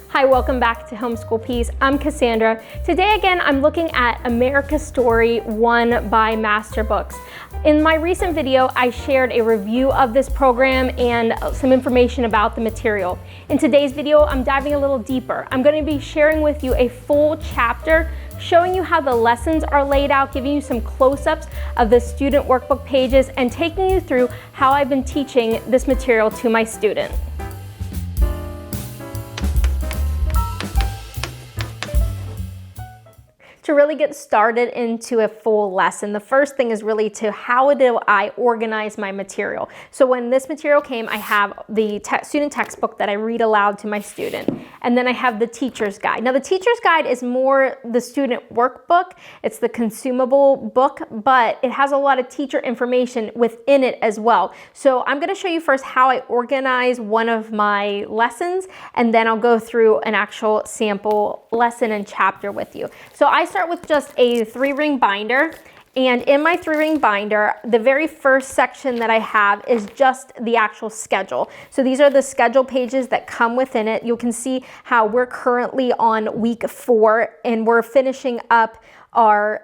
Hi, welcome back to Homeschool Peace. I'm Cassandra. Today again, I'm looking at America's Story 1 by Master Books. In my recent video, I shared a review of this program and some information about the material. In today's video, I'm diving a little deeper. I'm going to be sharing with you a full chapter showing you how the lessons are laid out, giving you some close-ups of the student workbook pages, and taking you through how I've been teaching this material to my students. To really get started into a full lesson, the first thing is really how do I organize my material. So when this material came, I have the student textbook that I read aloud to my student, and then I have the teacher's guide. Now the teacher's guide is more the student workbook. It's the consumable book, but it has a lot of teacher information within it as well. So I'm going to show you first how I organize one of my lessons, and then I'll go through an actual sample lesson and chapter with you. So I start with just a 3-ring binder, and in my 3-ring binder, the very first section that I have is just the actual schedule. So these are the schedule pages that come within it. You can see how we're currently on week 4, and we're finishing up our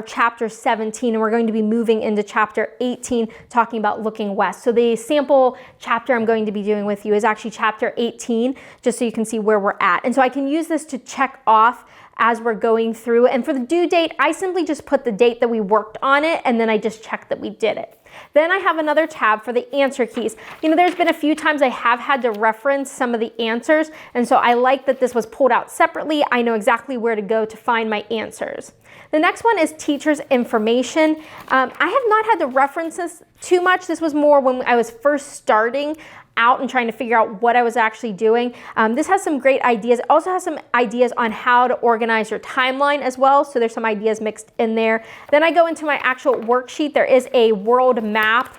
chapter 17, and we're going to be moving into chapter 18, talking about looking west. So the sample chapter I'm going to be doing with you is actually chapter 18, just so you can see where we're at. And so I can use this to check off as we're going through. And for the due date, I simply just put the date that we worked on it, and then I just check that we did it. Then I have another tab for the answer keys. You know, there's been a few times I have had to reference some of the answers, and so I like that this was pulled out separately. I know exactly where to go to find my answers. The next one is teacher's information. I have not had to reference this too much. This was more when I was first starting out and trying to figure out what I was actually doing. This has some great ideas. It also has some ideas on how to organize your timeline as well. So there's some ideas mixed in there. Then I go into my actual worksheet. There is a world map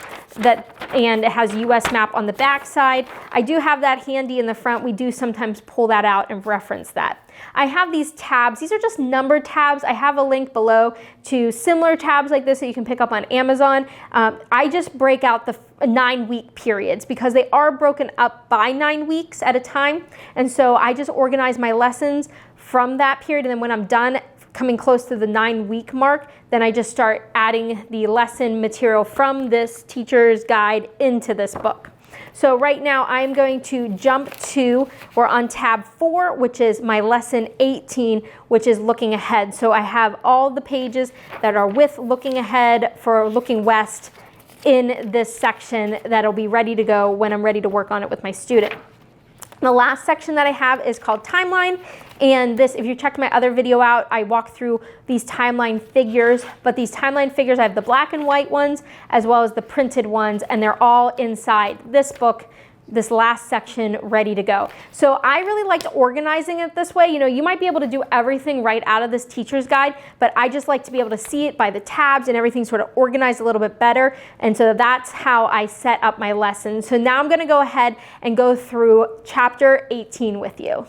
and it has US map on the back side. I do have that handy in the front. We do sometimes pull that out and reference that. I have these tabs. These are just numbered tabs. I have a link below to similar tabs like this that you can pick up on Amazon. I just break out the 9-week periods because they are broken up by 9 weeks at a time. And so I just organize my lessons from that period. And then when I'm done, coming close to the 9-week mark, then I just start adding the lesson material from this teacher's guide into this book. So right now I'm going to jump to, we're on tab 4, which is my lesson 18, which is looking ahead. So I have all the pages that are with looking ahead for looking west in this section that'll be ready to go when I'm ready to work on it with my student. The last section that I have is called timeline, and this, if you checked my other video out, I walk through these timeline figures, but these timeline figures, I have the black and white ones as well as the printed ones, and they're all inside this book, this last section, ready to go. So I really liked organizing it this way. You know, you might be able to do everything right out of this teacher's guide, but I just like to be able to see it by the tabs and everything sort of organized a little bit better. And so that's how I set up my lesson. So now I'm going to go ahead and go through chapter 18 with you.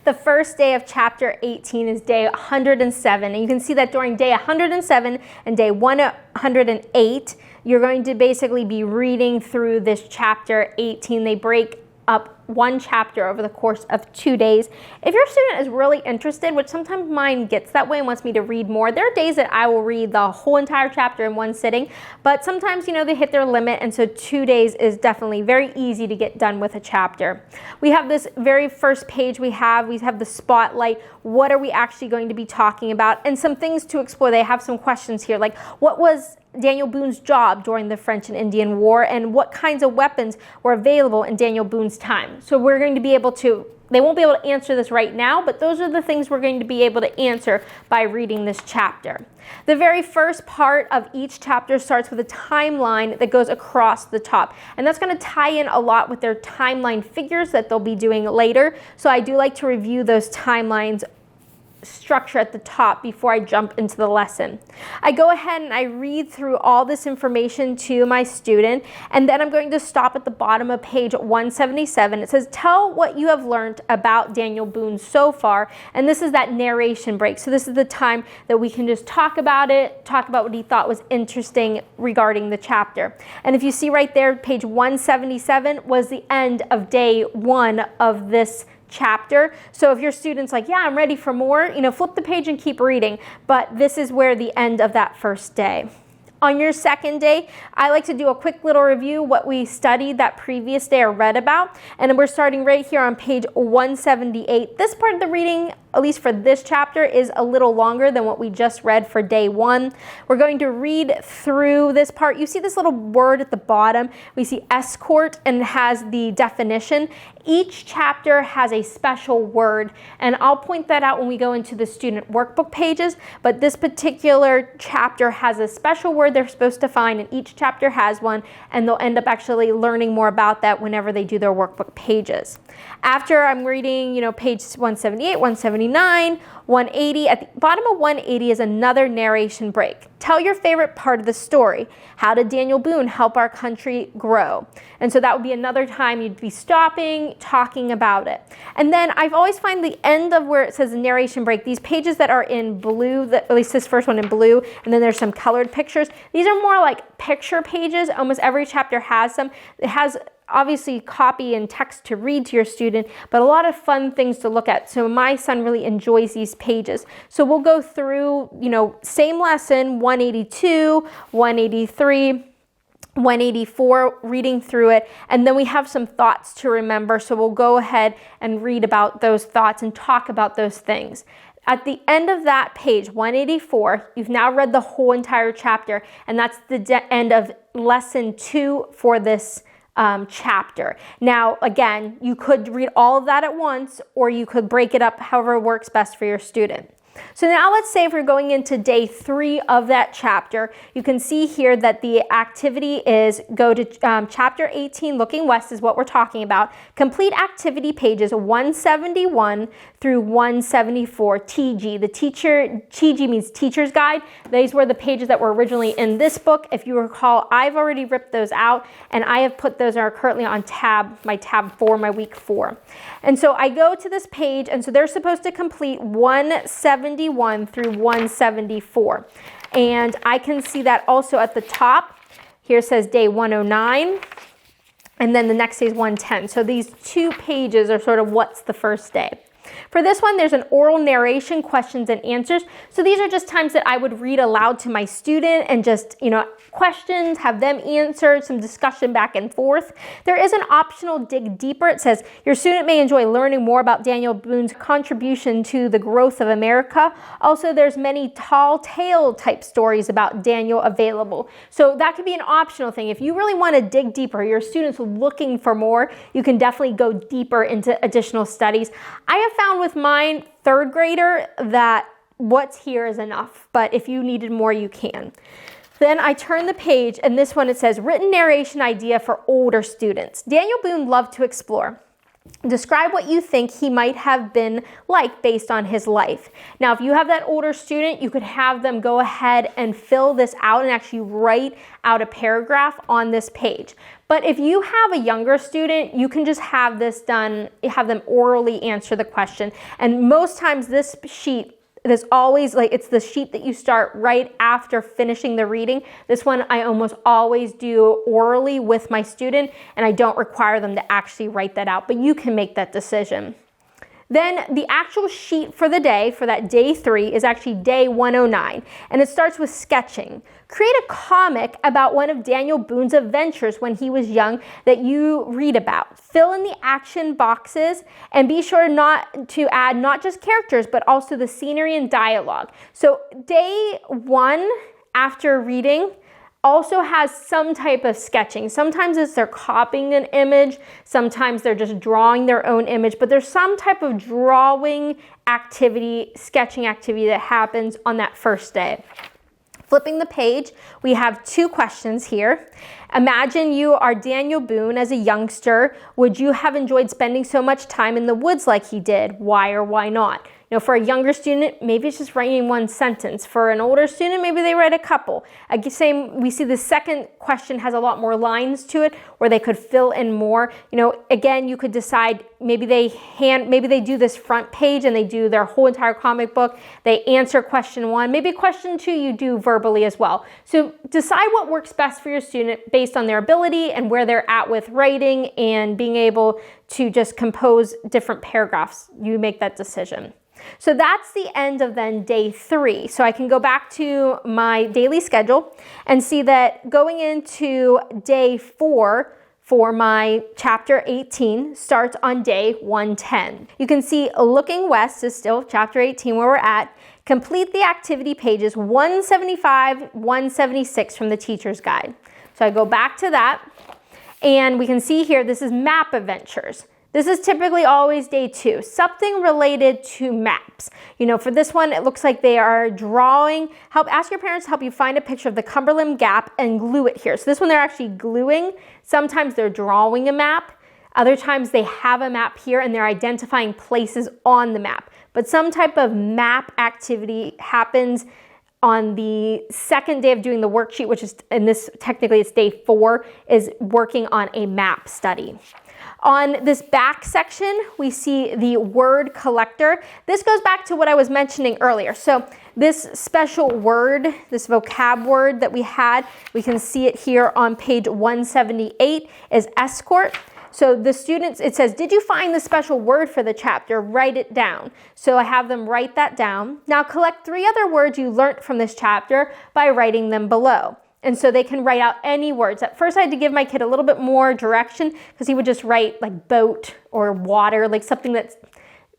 The first day of chapter 18 is day 107. And you can see that during day 107 and day 108, you're going to basically be reading through this chapter 18. They break up one chapter over the course of 2 days. If your student is really interested, which sometimes mine gets that way and wants me to read more, there are days that I will read the whole entire chapter in one sitting, but sometimes, you know, they hit their limit, and so 2 days is definitely very easy to get done with a chapter. We have this very first page we have the spotlight. What are we actually going to be talking about? And some things to explore. They have some questions here, like what was Daniel Boone's job during the French and Indian War, and what kinds of weapons were available in Daniel Boone's time. So we're going to be able to, they won't be able to answer this right now, but those are the things we're going to be able to answer by reading this chapter. The very first part of each chapter starts with a timeline that goes across the top, and that's going to tie in a lot with their timeline figures that they'll be doing later. So I do like to review those timelines structure at the top before I jump into the lesson. I go ahead and I read through all this information to my student, and then I'm going to stop at the bottom of page 177. It says, tell what you have learned about Daniel Boone so far, and this is that narration break. So this is the time that we can just talk about it, talk about what he thought was interesting regarding the chapter. And if you see right there, page 177 was the end of day 1 of this chapter. So if your student's like, yeah, I'm ready for more, flip the page and keep reading. But this is where the end of that first day. On your second day, I like to do a quick little review, what we studied that previous day or read about. And we're starting right here on page 178. This part of the reading, at least for this chapter, is a little longer than what we just read for day 1. We're going to read through this part. You see this little word at the bottom. We see escort, and it has the definition. Each chapter has a special word, and I'll point that out when we go into the student workbook pages, but this particular chapter has a special word they're supposed to find, and each chapter has one, and they'll end up actually learning more about that whenever they do their workbook pages. After I'm reading, page 178, 179, 180. At the bottom of 180 is another narration break. Tell your favorite part of the story. How did Daniel Boone help our country grow? And so that would be another time you'd be stopping, talking about it. And then I've always find the end of where it says narration break, these pages that are in blue, at least this first one in blue, and then there's some colored pictures. These are more like picture pages. Almost every chapter has some. It has obviously copy and text to read to your student, but a lot of fun things to look at. So my son really enjoys these pages. So we'll go through, same lesson, 182, 183, 184, reading through it, and then we have some thoughts to remember. So we'll go ahead and read about those thoughts and talk about those things. At the end of that page, 184, you've now read the whole entire chapter, and that's the end of lesson 2 for this chapter. Now, again, you could read all of that at once, or you could break it up however works best for your student. So now let's say if we're going into day 3 of that chapter, you can see here that the activity is go to chapter 18, looking west is what we're talking about. Complete activity pages 171 through 174, TG. The TG means teacher's guide. These were the pages that were originally in this book. If you recall, I've already ripped those out, and I have put those are currently on my tab 4, my week 4. And so I go to this page, and so they're supposed to complete 171 through 174. And I can see that also at the top. Here says day 109, and then the next day is 110. So these 2 pages are sort of what's the first day. For this one, there's an oral narration, questions and answers. So these are just times that I would read aloud to my student and just, questions, have them answer, some discussion back and forth. There is an optional dig deeper. It says, your student may enjoy learning more about Daniel Boone's contribution to the growth of America. Also, there's many tall tale type stories about Daniel available. So that could be an optional thing. If you really want to dig deeper, your students are looking for more, you can definitely go deeper into additional studies. I have found with my 3rd grader that what's here is enough, but if you needed more, you can. Then I turn the page, and this one, it says, written narration idea for older students. Daniel Boone loved to explore. Describe what you think he might have been like based on his life. Now, if you have that older student, you could have them go ahead and fill this out and actually write out a paragraph on this page. But if you have a younger student, you can just have this done, have them orally answer the question. And most times this sheet, there's always it's the sheet that you start right after finishing the reading. This one I almost always do orally with my student, and I don't require them to actually write that out, but you can make that decision. Then the actual sheet for the day, for that day 3, is actually day 109, and it starts with sketching. Create a comic about one of Daniel Boone's adventures when he was young that you read about. Fill in the action boxes, and be sure not to add not just characters, but also the scenery and dialogue. So day 1 after reading also has some type of sketching. Sometimes it's they're copying an image, sometimes they're just drawing their own image, but there's some type of drawing activity, sketching activity that happens on that first day. Flipping the page, we have 2 questions here. Imagine you are Daniel Boone as a youngster. Would you have enjoyed spending so much time in the woods like he did? Why or why not? You know, for a younger student, maybe it's just writing one sentence. For an older student, maybe they write a couple. Again, we see the second question has a lot more lines to it, where they could fill in more. You know, again, you could decide maybe they do this front page and they do their whole entire comic book. They answer question 1. Maybe question 2 you do verbally as well. So decide what works best for your student based on their ability and where they're at with writing and being able to just compose different paragraphs. You make that decision. So that's the end of then day 3. So I can go back to my daily schedule and see that going into day 4 for my chapter 18 starts on day 110. You can see Looking West is still chapter 18 where we're at. Complete the activity pages 175, 176 from the teacher's guide. So I go back to that and we can see here this is map adventures. This is typically always day 2, something related to maps. You know, for this one, it looks like they are drawing. Ask your parents to help you find a picture of the Cumberland Gap and glue it here. So this one they're actually gluing. Sometimes they're drawing a map. Other times they have a map here and they're identifying places on the map. But some type of map activity happens on the second day of doing the worksheet, which is, in this, technically it's day 4, is working on a map study. On this back section, we see the word collector. This goes back to what I was mentioning earlier. So this special word, this vocab word that we had, we can see it here on page 178, is escort. So the students, it says, did you find the special word for the chapter? Write it down. So I have them write that down. Now collect 3 other words you learned from this chapter by writing them below. And so they can write out any words. At first I had to give my kid a little bit more direction because he would just write like boat or water, like something that's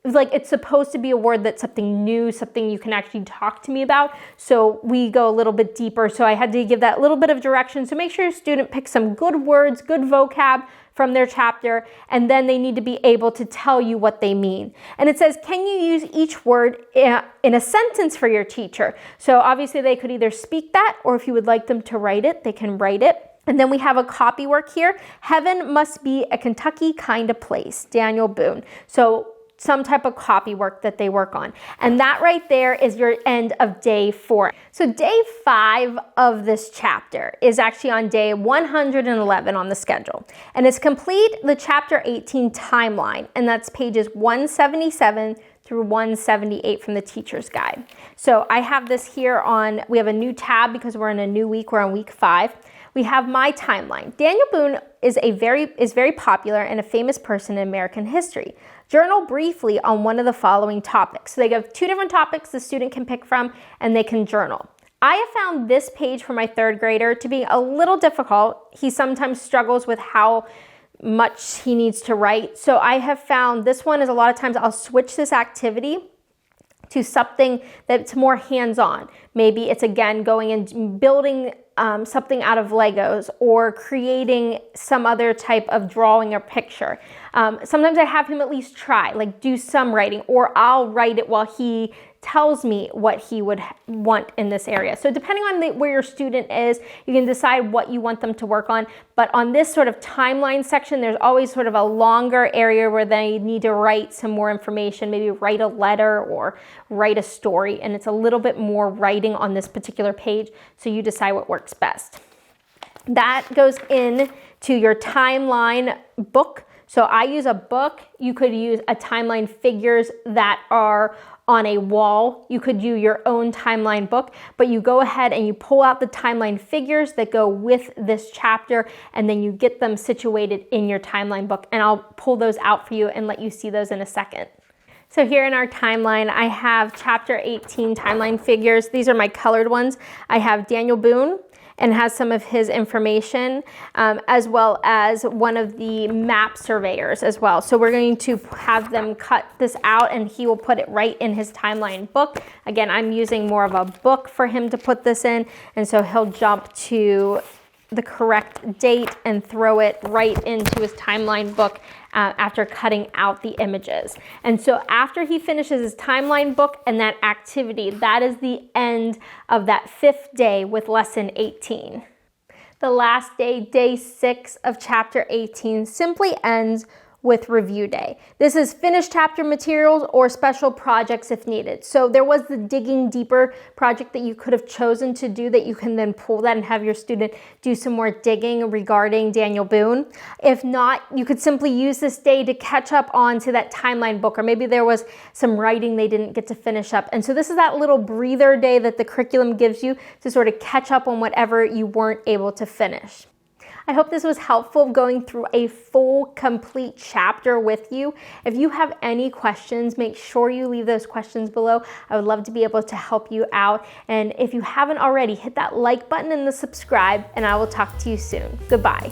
like it's supposed to be a word that's something new, something you can actually talk to me about. So we go a little bit deeper. So I had to give that little bit of direction. So make sure your student picks some good words, good vocab from their chapter, and then they need to be able to tell you what they mean. And it says, can you use each word in a sentence for your teacher? So obviously they could either speak that, or if you would like them to write it, they can write it. And then we have a copy work here. Heaven must be a Kentucky kind of place, Daniel Boone. So some type of copy work that they work on. And that right there is your end of day 4. So day 5 of this chapter is actually on day 111 on the schedule. And it's complete the chapter 18 timeline. And that's pages 177 through 178 from the teacher's guide. So I have this here on, we have a new tab because we're in a new week, we're on week 5. We have my timeline. Daniel Boone is very popular and a famous person in American history. Journal briefly on one of the following topics. So they have 2 different topics the student can pick from and they can journal. I have found this page for my 3rd grader to be a little difficult. He sometimes struggles with how much he needs to write. So I have found this one is a lot of times I'll switch this activity to something that's more hands-on. Maybe it's again going and building something out of Legos or creating some other type of drawing or picture. Sometimes I have him at least try, like do some writing, or I'll write it while he tells me what he would want in this area. So depending on where your student is, you can decide what you want them to work on. But on this sort of timeline section, there's always sort of a longer area where they need to write some more information, maybe write a letter or write a story. And it's a little bit more writing on this particular page. So you decide what works best. That goes in to your timeline book. So I use a book. You could use a timeline figures that are on a wall. You could do your own timeline book, but you go ahead and you pull out the timeline figures that go with this chapter, and then you get them situated in your timeline book. And I'll pull those out for you and let you see those in a second. So here in our timeline, I have chapter 18 timeline figures. These are my colored ones. I have Daniel Boone, and has some of his information, as well as one of the map surveyors as well. So we're going to have them cut this out and he will put it right in his timeline book. Again, I'm using more of a book for him to put this in, and so he'll jump to the correct date and throw it right into his timeline book after cutting out the images. And so after he finishes his timeline book and that activity, that is the end of that 5th day with lesson 18. The last day, day 6 of chapter 18, simply ends with review day. This is finished chapter materials or special projects if needed. So there was the digging deeper project that you could have chosen to do that you can then pull that and have your student do some more digging regarding Daniel Boone. If not, you could simply use this day to catch up on to that timeline book, or maybe there was some writing they didn't get to finish up. And so this is that little breather day that the curriculum gives you to sort of catch up on whatever you weren't able to finish. I hope this was helpful going through a full, complete chapter with you. If you have any questions, make sure you leave those questions below. I would love to be able to help you out. And if you haven't already, hit that like button and the subscribe, and I will talk to you soon. Goodbye.